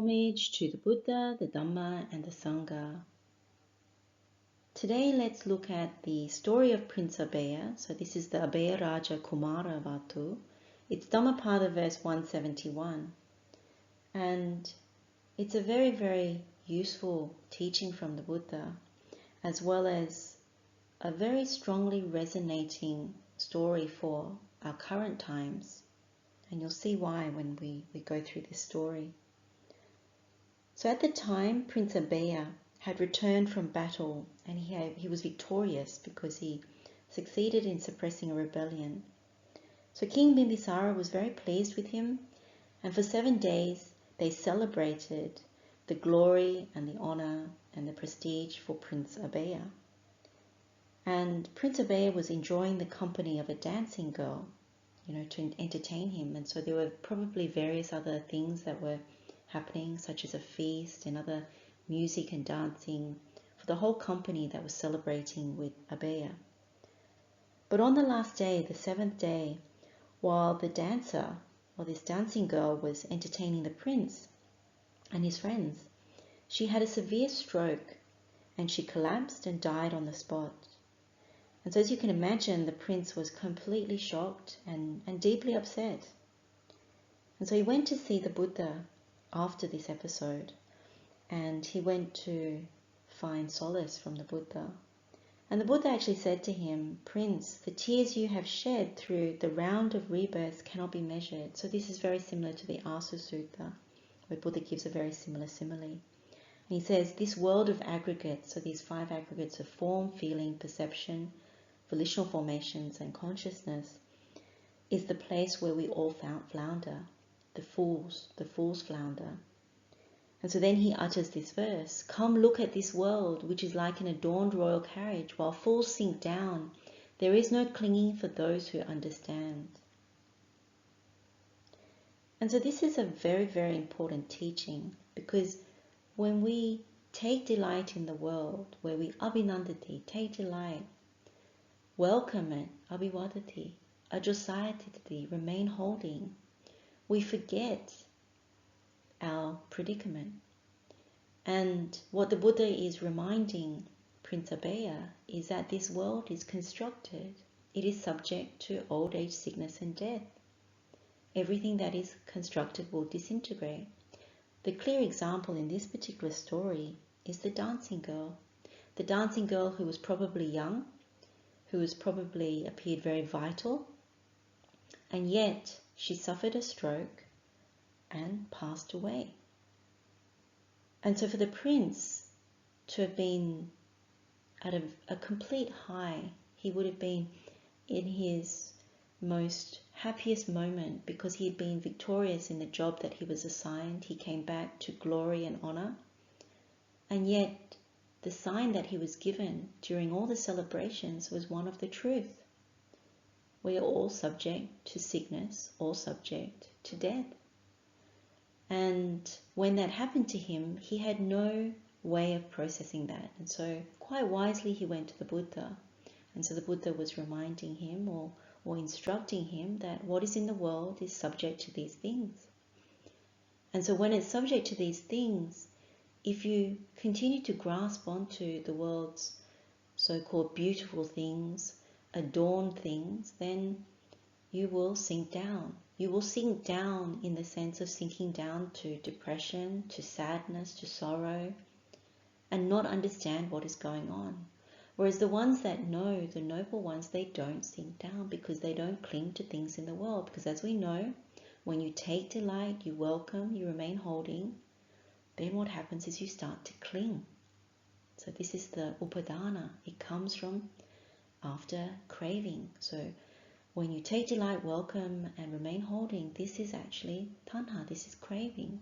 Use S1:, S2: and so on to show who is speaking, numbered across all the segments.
S1: Homage to the Buddha, the Dhamma, and the Sangha. Today let's look at the story of Prince Abhaya. So this is the Abhaya Raja Kumara Vatu. It's Dhammapada Verse 171. And it's a very, very useful teaching from the Buddha, as well as a very strongly resonating story for our current times. And you'll see why when we go through this story. So at the time, Prince Abhaya had returned from battle, and he was victorious because he succeeded in suppressing a rebellion. So King Bimbisara was very pleased with him, and for 7 days they celebrated the glory and the honor and the prestige for Prince Abhaya. And Prince Abhaya was enjoying the company of a dancing girl, to entertain him. And so there were probably various other things that were happening, such as a feast and other music and dancing for the whole company that was celebrating with Abhaya. But on the last day, the 7th day, while this dancing girl was entertaining the prince and his friends, she had a severe stroke and she collapsed and died on the spot. And so as you can imagine, the prince was completely shocked and deeply upset. And so he went to see the Buddha after this episode, and he went to find solace from the Buddha. And the Buddha actually said to him, "Prince, the tears you have shed through the round of rebirths cannot be measured." So this is very similar to the Assu Sutta, where Buddha gives a very similar simile. And he says, this world of aggregates, so these 5 aggregates of form, feeling, perception, volitional formations, and consciousness, is the place where we all flounder. The fools flounder. And so then he utters this verse, "Come look at this world, which is like an adorned royal carriage. While fools sink down, there is no clinging for those who understand." And so this is a very, very important teaching, because when we take delight in the world, where we abhinandati, take delight, welcome it, abhivadati, ajosayatiti, remain holding, we forget our predicament. And what the Buddha is reminding Prince Abhaya is that this world is constructed. It is subject to old age, sickness, and death. Everything that is constructed will disintegrate. The clear example in this particular story is the dancing girl. The dancing girl who was probably young, who was probably appeared very vital, and yet she suffered a stroke and passed away. And so for the prince to have been at a complete high, he would have been in his most happiest moment because he had been victorious in the job that he was assigned. He came back to glory and honor. And yet the sign that he was given during all the celebrations was one of the truth. We are all subject to sickness, all subject to death. And when that happened to him, he had no way of processing that. And so quite wisely he went to the Buddha. And so the Buddha was reminding him or instructing him that what is in the world is subject to these things. And so when it's subject to these things, if you continue to grasp onto the world's so-called beautiful things, adorned things, then you will sink down. You will sink down in the sense of sinking down to depression, to sadness, to sorrow, and not understand what is going on. Whereas the ones that know, the noble ones, they don't sink down because they don't cling to things in the world. Because as we know, when you take delight, you welcome, you remain holding, then what happens is you start to cling. So this is the upadana. It comes from after craving. So when you take delight, welcome, and remain holding, this is actually tanha, this is craving.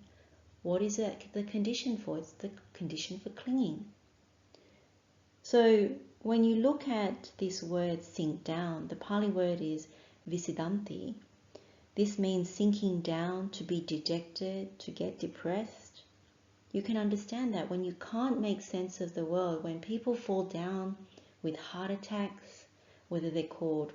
S1: What is it the condition for? It's the condition for clinging. So when you look at this word sink down, the Pali word is visīdanti. This means sinking down, to be dejected, to get depressed. You can understand that when you can't make sense of the world, when people fall down with heart attacks, whether they're called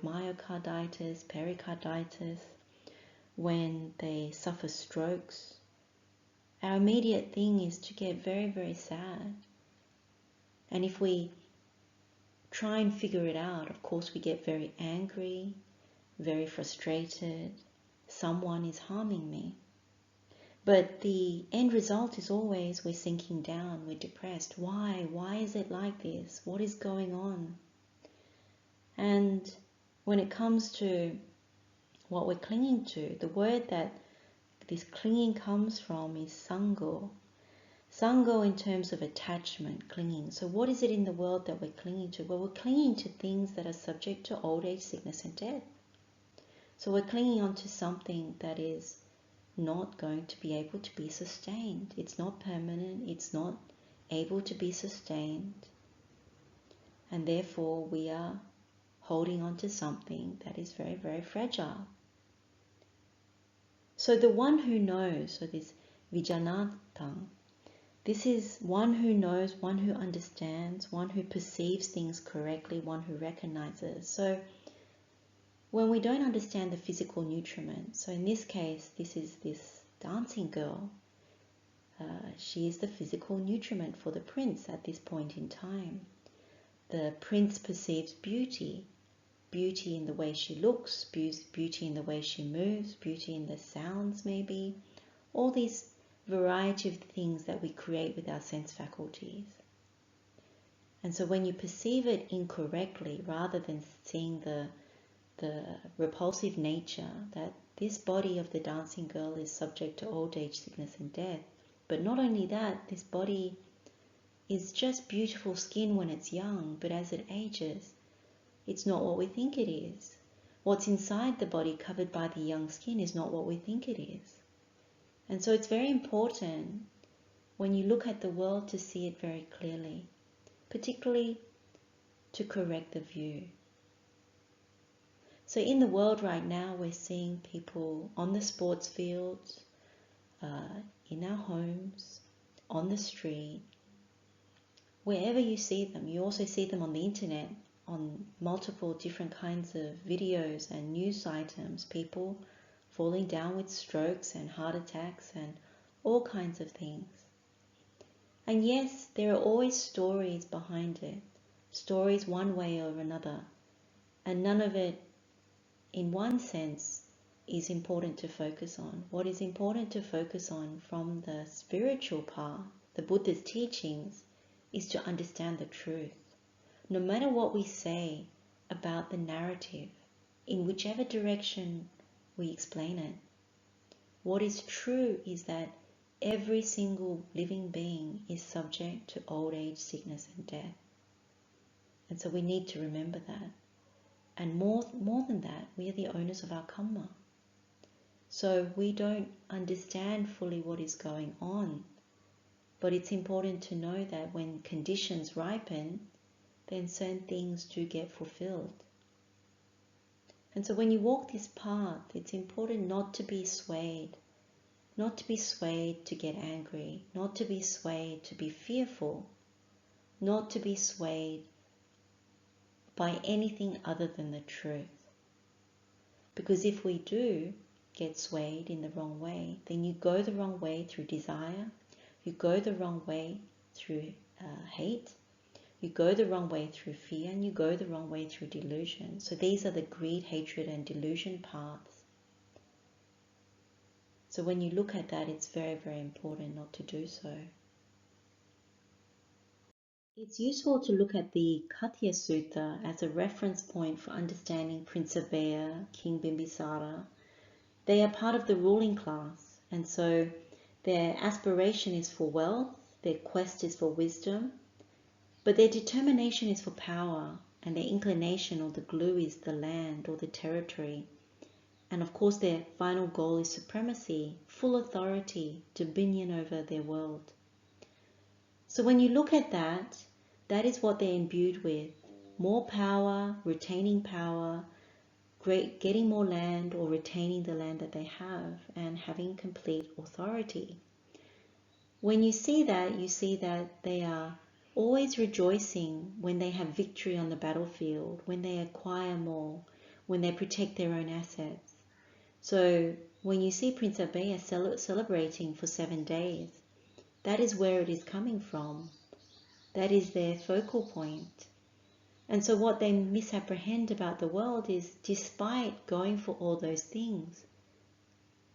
S1: our immediate thing is to get very, very sad. And if we try and figure it out, of course we get very angry, very frustrated. Someone is harming me. But the end result is always we're sinking down, we're depressed. Why? Why is it like this? What is going on? And when it comes to what we're clinging to, the word that this clinging comes from is saṅgo. Saṅgo in terms of attachment, clinging. So what is it in the world that we're clinging to? Well, we're clinging to things that are subject to old age, sickness and death. So we're clinging onto something that is not going to be able to be sustained. It's not permanent. It's not able to be sustained. And therefore we are holding on to something that is very, very fragile. So the one who knows, so this vijānataṁ, this is one who knows, one who understands, one who perceives things correctly, one who recognizes. So when we don't understand the physical nutriment, so in this case, this is this dancing girl. She is the physical nutriment for the prince at this point in time. The prince perceives beauty. Beauty in the way she looks, beauty in the way she moves, beauty in the sounds maybe. All these variety of things that we create with our sense faculties. And so when you perceive it incorrectly, rather than seeing the repulsive nature that this body of the dancing girl is subject to old age, sickness and death, but not only that, this body is just beautiful skin when it's young, but as it ages, it's not what we think it is. What's inside the body covered by the young skin is not what we think it is. And so it's very important when you look at the world to see it very clearly, particularly to correct the view. So in the world right now, we're seeing people on the sports fields, in our homes, on the street, wherever you see them. You also see them on the internet, on multiple different kinds of videos and news items, people falling down with strokes and heart attacks and all kinds of things. And yes, there are always stories behind it, stories one way or another, and none of it, in one sense, is important to focus on. What is important to focus on from the spiritual path, the Buddha's teachings, is to understand the truth. No matter what we say about the narrative, in whichever direction we explain it, what is true is that every single living being is subject to old age, sickness and death. And so we need to remember that. And more than that, we are the owners of our karma. So we don't understand fully what is going on, but it's important to know that when conditions ripen, then certain things do get fulfilled. And so when you walk this path, it's important not to be swayed, not to be swayed to get angry, not to be swayed to be fearful, not to be swayed by anything other than the truth. Because if we do get swayed in the wrong way, then you go the wrong way through desire, you go the wrong way through hate, you go the wrong way through fear, and you go the wrong way through delusion. So these are the greed, hatred and delusion paths. So when you look at that, it's very, very important not to do so. It's useful to look at the Yattha Sutta as a reference point for understanding Prince Abhaya, King Bimbisara. They are part of the ruling class, and so their aspiration is for wealth, their quest is for wisdom, but their determination is for power, and their inclination or the glue is the land or the territory. And of course their final goal is supremacy, full authority, dominion over their world. So when you look at that, that is what they're imbued with. More power, retaining power, getting more land or retaining the land that they have, and having complete authority. When you see that they are always rejoicing when they have victory on the battlefield, when they acquire more, when they protect their own assets. So when you see Prince Abhaya celebrating for 7 days, that is where it is coming from. That is their focal point. And so what they misapprehend about the world is, despite going for all those things,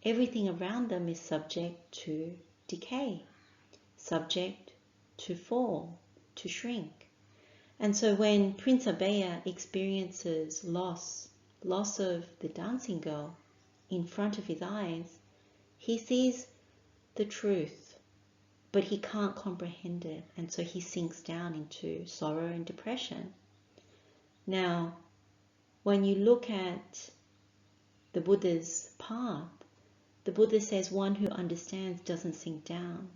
S1: everything around them is subject to decay, subject to fall, to shrink. And so when Prince Abhaya experiences loss of the dancing girl in front of his eyes, he sees the truth, but he can't comprehend it, and so he sinks down into sorrow and depression. Now, when you look at the Buddha's path, the Buddha says one who understands doesn't sink down.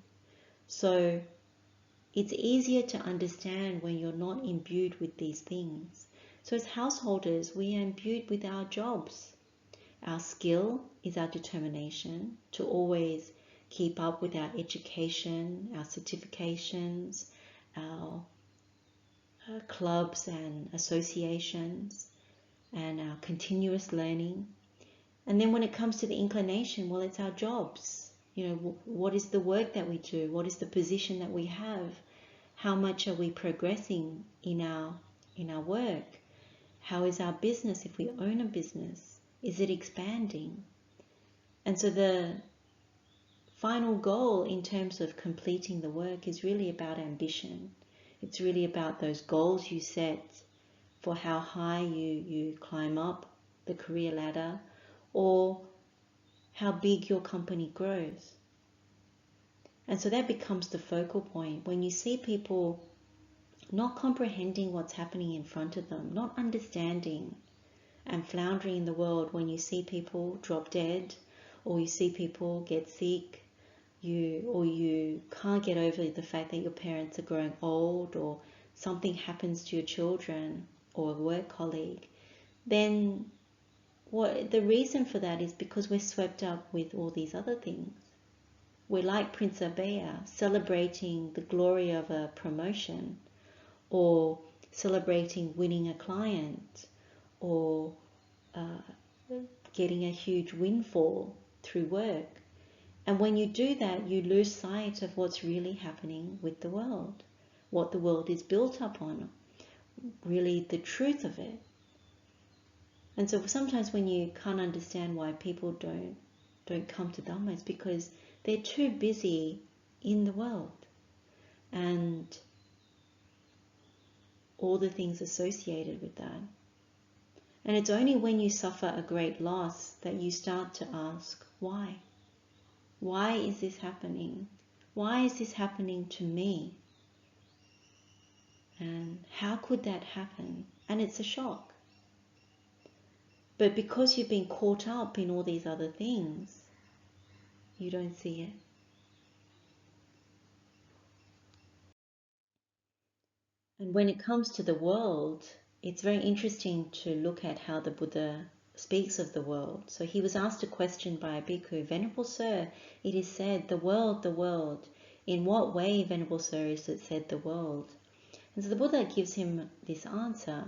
S1: So it's easier to understand when you're not imbued with these things. So as householders, we are imbued with our jobs. Our skill is our determination to always keep up with our education, our certifications, our clubs and associations, and our continuous learning. And then when it comes to the inclination, well, it's our jobs. You know, what is the work that we do? What is the position that we have? How much are we progressing in our work? How is our business if we own a business? Is it expanding? And so the final goal in terms of completing the work is really about ambition. It's really about those goals you set for how high you climb up the career ladder, or how big your company grows. And so that becomes the focal point. When you see people not comprehending what's happening in front of them, not understanding and floundering in the world, when you see people drop dead, or you see people get sick, you can't get over the fact that your parents are growing old, or something happens to your children or a work colleague, then the reason for that is because we're swept up with all these other things. We're like Prince Abhaya, celebrating the glory of a promotion, or celebrating winning a client, or getting a huge windfall through work. And when you do that, you lose sight of what's really happening with the world, what the world is built upon, really the truth of it. And so sometimes when you can't understand why people don't come to Dhamma, it's because they're too busy in the world and all the things associated with that. And it's only when you suffer a great loss that you start to ask, why? Why is this happening? Why is this happening to me? And how could that happen? And it's a shock. But because you've been caught up in all these other things, you don't see it. And when it comes to the world, it's very interesting to look at how the Buddha speaks of the world. So he was asked a question by a bhikkhu, Venerable Sir, it is said, the world. In what way, Venerable Sir, is it said the world? And so the Buddha gives him this answer.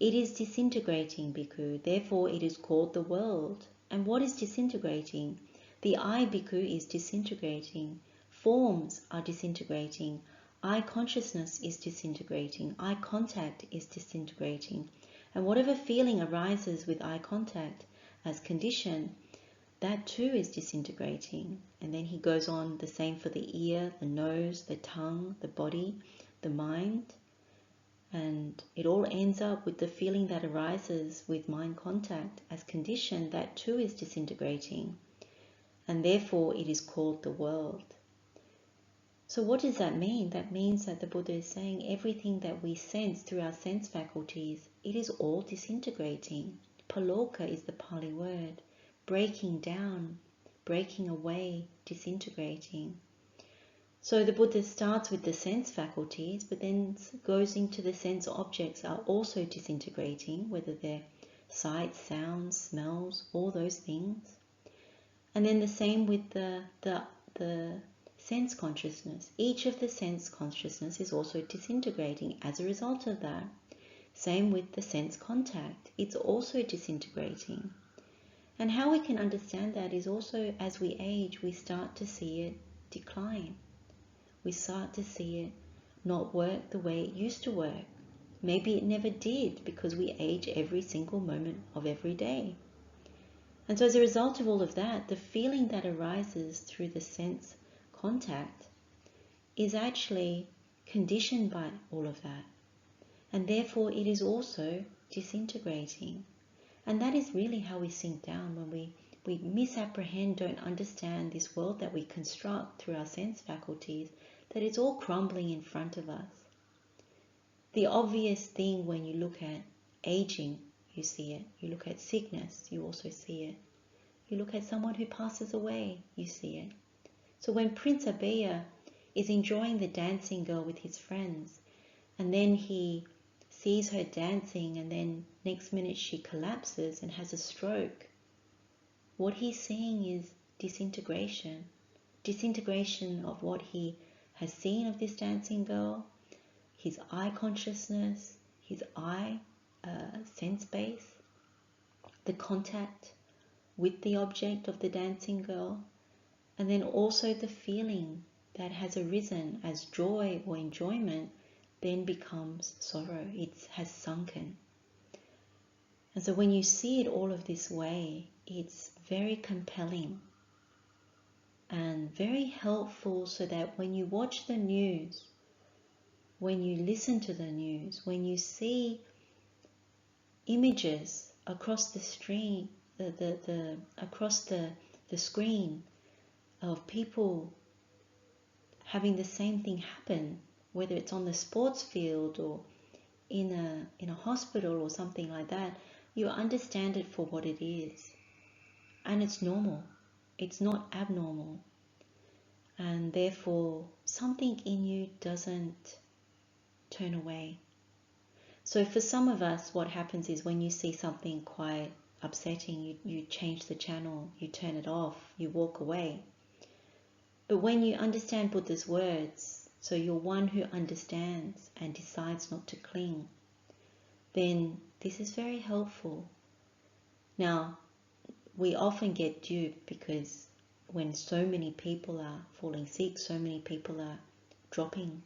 S1: It is disintegrating, bhikkhu, therefore it is called the world. And what is disintegrating? The I, bhikkhu, is disintegrating. Forms are disintegrating. I consciousness is disintegrating. Eye contact is disintegrating. And whatever feeling arises with eye contact as condition, that too is disintegrating. And then he goes on, the same for the ear, the nose, the tongue, the body, the mind. And it all ends up with the feeling that arises with mind contact as condition, that too is disintegrating. And therefore it is called the world. So what does that mean? That means that the Buddha is saying everything that we sense through our sense faculties, it is all disintegrating. Paloka is the Pali word. Breaking down, breaking away, disintegrating. So the Buddha starts with the sense faculties, but then goes into the sense objects are also disintegrating, whether they're sights, sounds, smells, all those things. And then the same with the sense consciousness. Each of the sense consciousness is also disintegrating as a result of that. Same with the sense contact. It's also disintegrating. And how we can understand that is also as we age, we start to see it decline. We start to see it not work the way it used to work. Maybe it never did because we age every single moment of every day. And so as a result of all of that, the feeling that arises through the sense contact is actually conditioned by all of that. And therefore it is also disintegrating. And that is really how we sink down when we misapprehend, don't understand this world that we construct through our sense faculties, that it's all crumbling in front of us. The obvious thing when you look at aging, you see it. You look at sickness, you also see it. You look at someone who passes away, you see it. So when Prince Abhaya is enjoying the dancing girl with his friends, and then he sees her dancing, and then next minute she collapses and has a stroke, what he's seeing is disintegration. Disintegration of what he has seen of this dancing girl, his eye consciousness, his eye sense base, the contact with the object of the dancing girl, and then also the feeling that has arisen as joy or enjoyment then becomes sorrow. It has sunken. And so when you see it all of this way, it's very compelling and very helpful, so that when you watch the news, when you listen to the news, when you see images across the stream, across the screen of people having the same thing happen, whether it's on the sports field or in a hospital or something like that, you understand it for what it is. And it's normal. It's not abnormal. And therefore, something in you doesn't turn away. So for some of us, what happens is when you see something quite upsetting, you change the channel, you turn it off, you walk away. But when you understand Buddha's words, so you're one who understands and decides not to cling, then this is very helpful. Now, we often get duped because when so many people are falling sick, so many people are dropping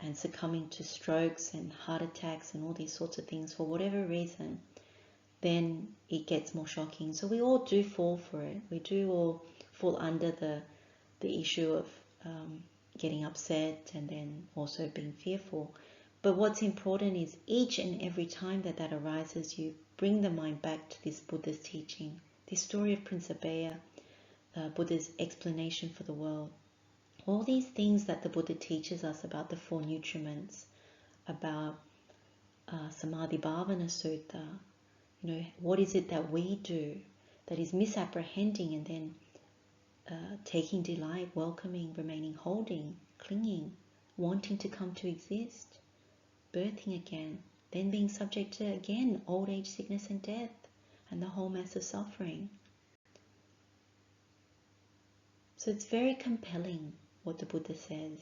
S1: and succumbing to strokes and heart attacks and all these sorts of things for whatever reason, then it gets more shocking. So we all do fall for it. We do all fall under the issue of getting upset and then also being fearful. But what's important is each and every time that arises, you bring the mind back to this Buddha's teaching, this story of Prince Abhaya, Buddha's explanation for the world. All these things that the Buddha teaches us about the four nutriments, about Samādhi-bhāvanā Sutta, what is it that we do that is misapprehending and then taking delight, welcoming, remaining, holding, clinging, wanting to come to exist, birthing again, then being subject to, again, old age, sickness and death, and the whole mass of suffering. So it's very compelling what the Buddha says.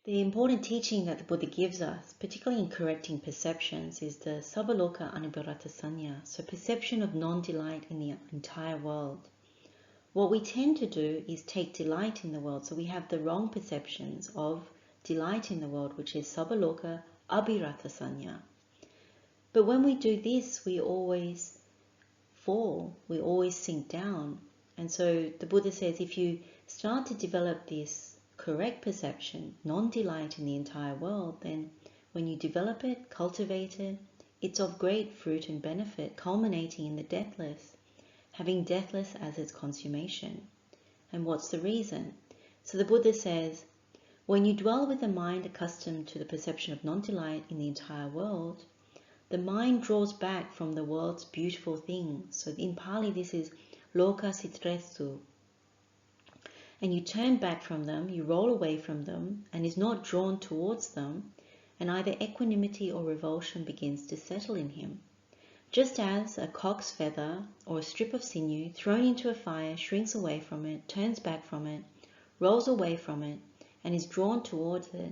S1: The important teaching that the Buddha gives us, particularly in correcting perceptions, is the sabaloka anubharata sanya, so perception of non-delight in the entire world. What we tend to do is take delight in the world, so we have the wrong perceptions of delight in the world, which is sabaloka abhirata sanya. But when we do this, we always fall, we always sink down. And so the Buddha says if you start to develop this correct perception, non-delight in the entire world, then when you develop it, cultivate it, it's of great fruit and benefit, culminating in the deathless, having deathless as its consummation. And what's the reason? So the Buddha says, when you dwell with a mind accustomed to the perception of non-delight in the entire world, the mind draws back from the world's beautiful things. So in Pali, this is loka sitresu. And you turn back from them, you roll away from them, and is not drawn towards them, and either equanimity or revulsion begins to settle in him. Just as a cock's feather or a strip of sinew thrown into a fire shrinks away from it, turns back from it, rolls away from it, and is drawn towards it,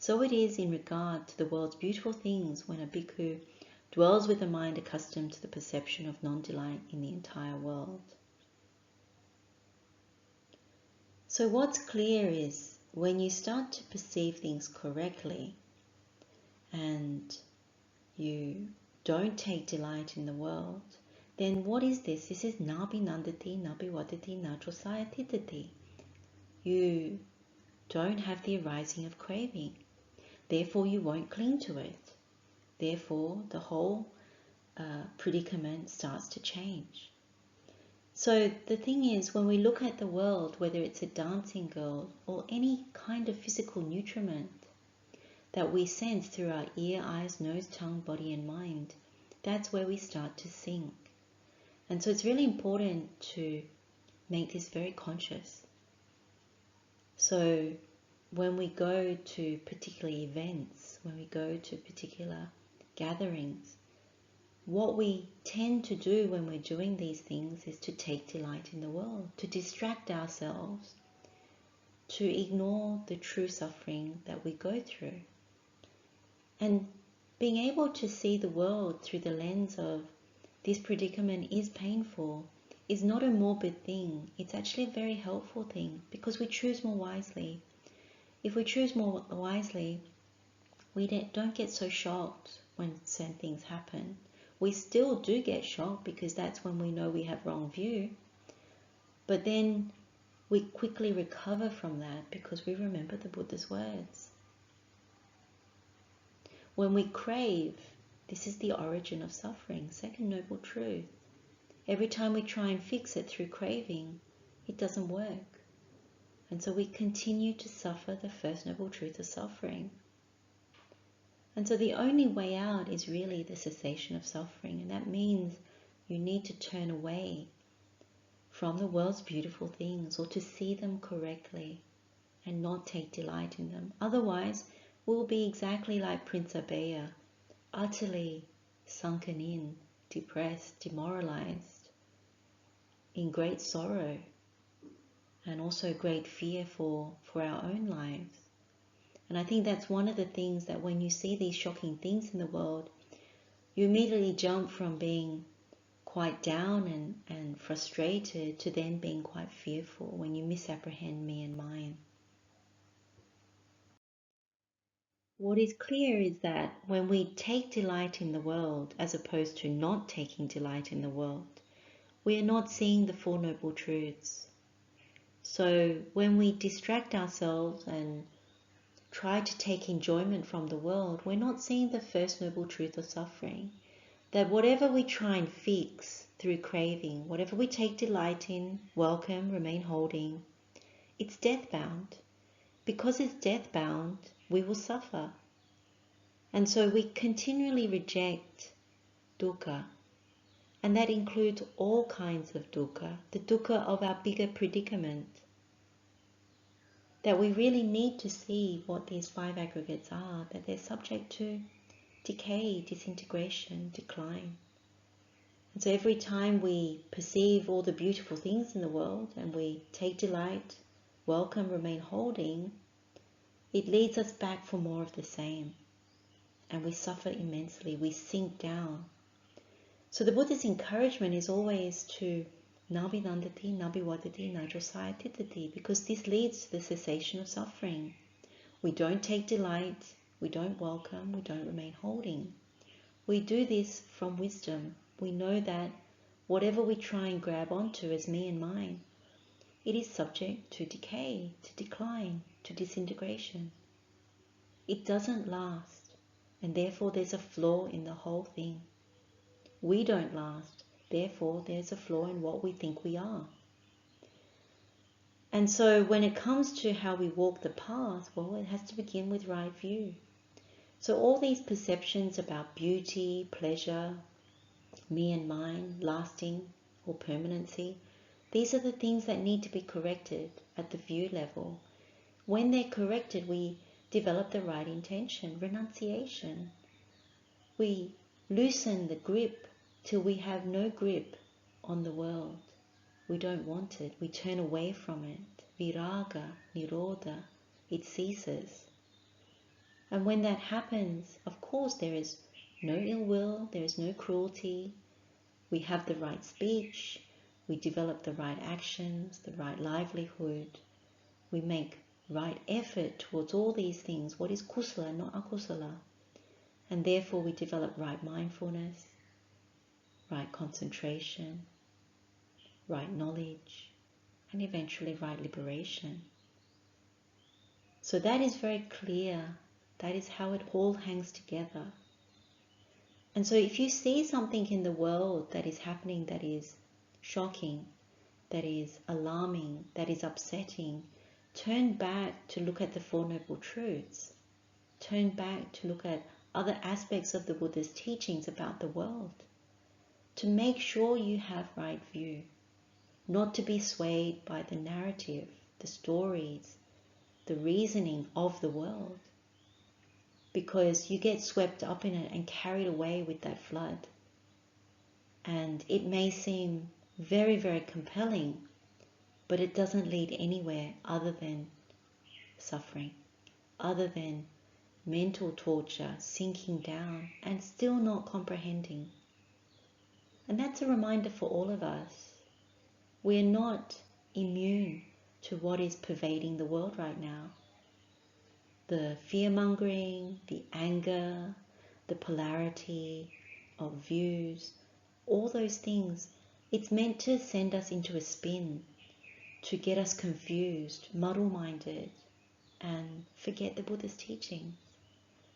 S1: So it is in regard to the world's beautiful things when a bhikkhu dwells with a mind accustomed to the perception of non-delight in the entire world. So what's clear is when you start to perceive things correctly and you don't take delight in the world, then what is this? This is nabi nandati, nabi vadati, natrasaya titati. You don't have the arising of craving. Therefore, you won't cling to it. Therefore, the whole predicament starts to change. So the thing is, when we look at the world, whether it's a dancing girl or any kind of physical nutriment that we sense through our ear, eyes, nose, tongue, body and mind, that's where we start to think. And so it's really important to make this very conscious. So when we go to particular events, when we go to particular gatherings, what we tend to do when we're doing these things is to take delight in the world, to distract ourselves, to ignore the true suffering that we go through. And being able to see the world through the lens of this predicament is painful is not a morbid thing. It's actually a very helpful thing because we choose more wisely. If we choose more wisely, we don't get so shocked when certain things happen. We still do get shocked because that's when we know we have wrong view. But then we quickly recover from that because we remember the Buddha's words. When we crave, this is the origin of suffering, second noble truth. Every time we try and fix it through craving, it doesn't work. And so we continue to suffer the first noble truth of suffering. And so the only way out is really the cessation of suffering. And that means you need to turn away from the world's beautiful things or to see them correctly and not take delight in them. Otherwise, we'll be exactly like Prince Abhaya, utterly sunken in, depressed, demoralized, in great sorrow and also great fear for our own lives. And I think that's one of the things that when you see these shocking things in the world, you immediately jump from being quite down and frustrated to then being quite fearful when you misapprehend me and mine. What is clear is that when we take delight in the world as opposed to not taking delight in the world, we are not seeing the Four Noble Truths. So when we distract ourselves and try to take enjoyment from the world, we're not seeing the first noble truth of suffering. That whatever we try and fix through craving, whatever we take delight in, welcome, remain holding, it's death-bound. Because it's death-bound, we will suffer. And so we continually reject dukkha. And that includes all kinds of dukkha, the dukkha of our bigger predicament. That we really need to see what these five aggregates are, that they're subject to decay, disintegration, decline. And so every time we perceive all the beautiful things in the world and we take delight, welcome, remain holding, it leads us back for more of the same. And we suffer immensely, we sink down. So the Buddha's encouragement is always to nabi nandati, nabi vadati, nadrasaya titati, because this leads to the cessation of suffering. We don't take delight, we don't welcome, we don't remain holding. We do this from wisdom. We know that whatever we try and grab onto as me and mine, it is subject to decay, to decline, to disintegration. It doesn't last, and therefore there's a flaw in the whole thing. We don't last, therefore there's a flaw in what we think we are. And so when it comes to how we walk the path, well, it has to begin with right view. So all these perceptions about beauty, pleasure, me and mine, lasting or permanency, these are the things that need to be corrected at the view level. When they're corrected, we develop the right intention, renunciation. We loosen the grip till we have no grip on the world. We don't want it. We turn away from it. Viraga, nirodha, it ceases. And when that happens, of course, there is no ill will, there is no cruelty. We have the right speech, we develop the right actions, the right livelihood. We make right effort towards all these things. What is kusala, not akusala? And therefore we develop right mindfulness, right concentration, right knowledge, and eventually right liberation. So that is very clear. That is how it all hangs together. And so if you see something in the world that is happening that is shocking, that is alarming, that is upsetting, turn back to look at the Four Noble Truths. Turn back to look at other aspects of the Buddha's teachings about the world. To make sure you have right view. Not to be swayed by the narrative, the stories, the reasoning of the world. Because you get swept up in it and carried away with that flood. And it may seem very, very compelling, but it doesn't lead anywhere other than suffering, other than mental torture, sinking down and still not comprehending. And that's a reminder for all of us. We're not immune to what is pervading the world right now. The fear-mongering, the anger, the polarity of views, all those things, it's meant to send us into a spin, to get us confused, muddle-minded, and forget the Buddha's teaching.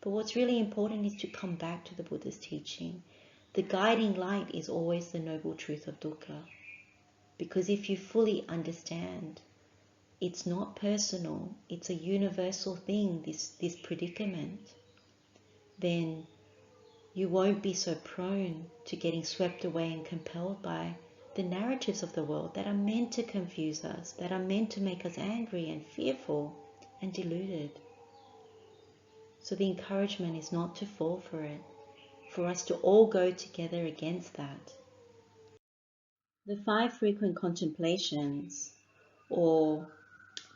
S1: But what's really important is to come back to the Buddha's teaching. The guiding light is always the noble truth of dukkha. Because if you fully understand, it's not personal, it's a universal thing, this predicament, then you won't be so prone to getting swept away and compelled by the narratives of the world that are meant to confuse us, that are meant to make us angry and fearful and deluded. So the encouragement is not to fall for it, for us to all go together against that. The 5 frequent contemplations, or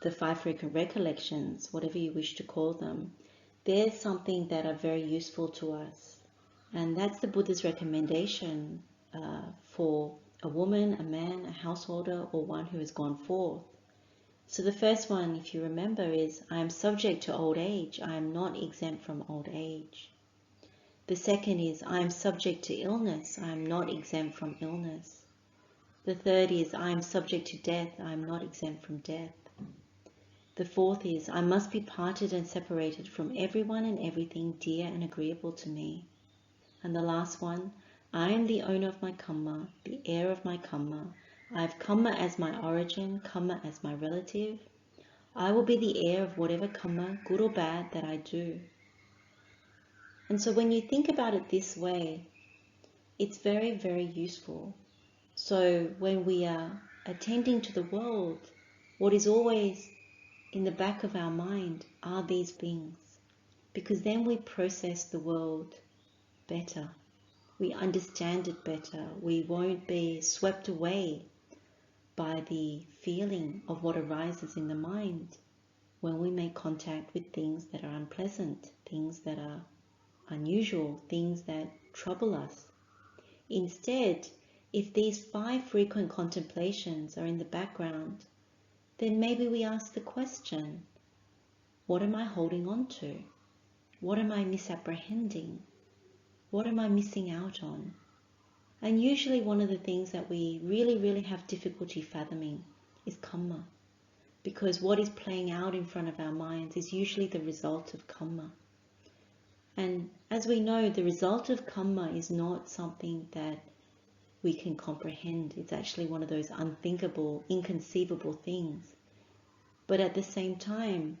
S1: the 5 frequent recollections, whatever you wish to call them, they're something that are very useful to us. And that's the Buddha's recommendation for a woman, a man, a householder, or one who has gone forth. So the first one, if you remember, is I am subject to old age. I am not exempt from old age. The second is I am subject to illness. I am not exempt from illness. The third is I am subject to death. I am not exempt from death. The fourth is I must be parted and separated from everyone and everything dear and agreeable to me. And the last one, I am the owner of my karma, the heir of my karma. I have karma as my origin, karma as my relative. I will be the heir of whatever karma, good or bad, that I do. And so when you think about it this way, it's very, very useful. So when we are attending to the world, what is always in the back of our mind are these things. Because then we process the world better. We understand it better. We won't be swept away by the feeling of what arises in the mind when we make contact with things that are unpleasant, things that are unusual, things that trouble us. Instead, if these 5 frequent contemplations are in the background, then maybe we ask the question, what am I holding on to? What am I misapprehending? What am I missing out on? And usually one of the things that we really, really have difficulty fathoming is karma. Because what is playing out in front of our minds is usually the result of karma. And as we know, the result of karma is not something that we can comprehend. It's actually one of those unthinkable, inconceivable things. But at the same time,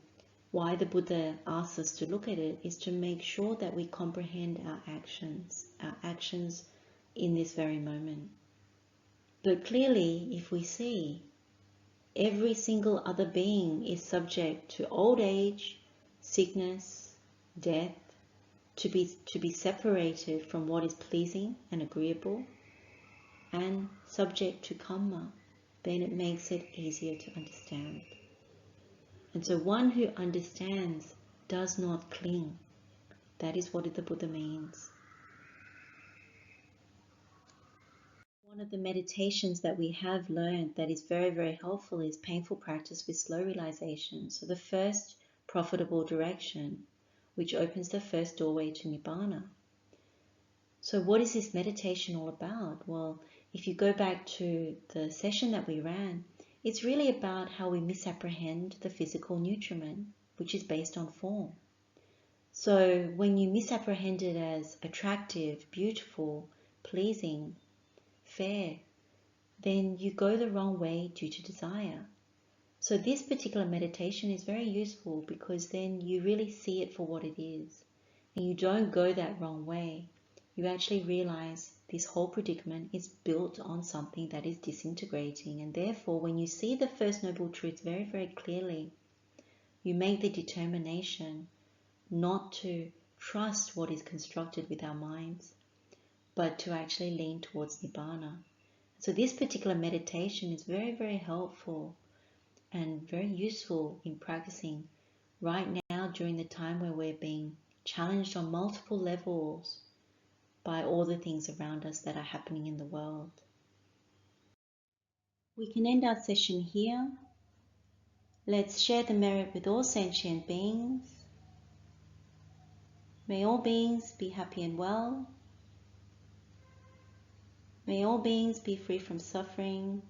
S1: why the Buddha asks us to look at it is to make sure that we comprehend our actions in this very moment. But clearly, if we see every single other being is subject to old age, sickness, death, to be separated from what is pleasing and agreeable, and subject to karma, then it makes it easier to understand. And so one who understands does not cling That is what the Buddha means. One of the meditations that we have learned that is very, very helpful is painful practice with slow realization. So the first profitable direction, which opens the first doorway to Nibbana. So what is this meditation all about? Well, if you go back to the session that we ran, it's really about how we misapprehend the physical nutriment, which is based on form. So when you misapprehend it as attractive, beautiful, pleasing, fair, then you go the wrong way due to desire. So this particular meditation is very useful because then you really see it for what it is and you don't go that wrong way. You actually realize this whole predicament is built on something that is disintegrating, and therefore when you see the First Noble Truth very, very clearly, you make the determination not to trust what is constructed with our minds, but to actually lean towards Nibbana. So this particular meditation is very, very helpful and very useful in practicing right now during the time where we're being challenged on multiple levels by all the things around us that are happening in the world. We can end our session here. Let's share the merit with all sentient beings. May all beings be happy and well. May all beings be free from suffering.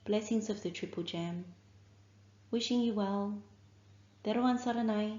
S1: Blessings of the Triple Gem. Wishing you well. Teruan Saranai.